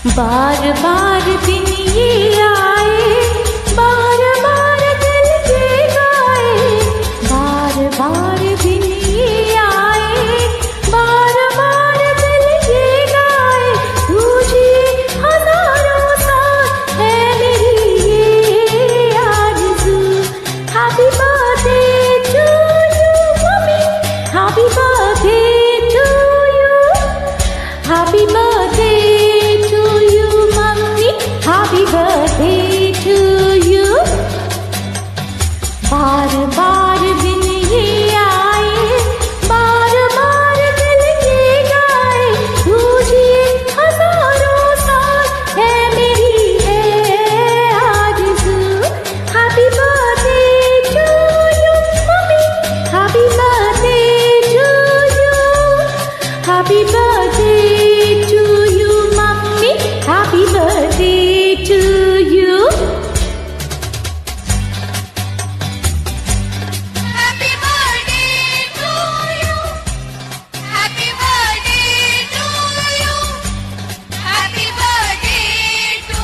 बार बार दिन ये आए, बार बार दिल ये गाए, बार बार दिन ये आए, बार बार दिल ये गाए। तुझे हजारों साल है मेरी ये आरज़ू। हैप्पी बर्थडे टू यू मम्मी, happy birthday to you, happy birthday Happy birthday to you। बार बार दिन ये आए, बार बार दिल ये गाए। तुझे हजारों साल है मेरी है आरज़ू। Happy birthday to you mummy, happy birthday to you, happy birthday to you mummy, happy birthday to you। Happy birthday to you, happy birthday to you, happy birthday to,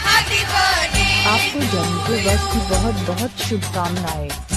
happy birthday। आपको जन्मदिवस की बहुत बहुत शुभकामनाएं।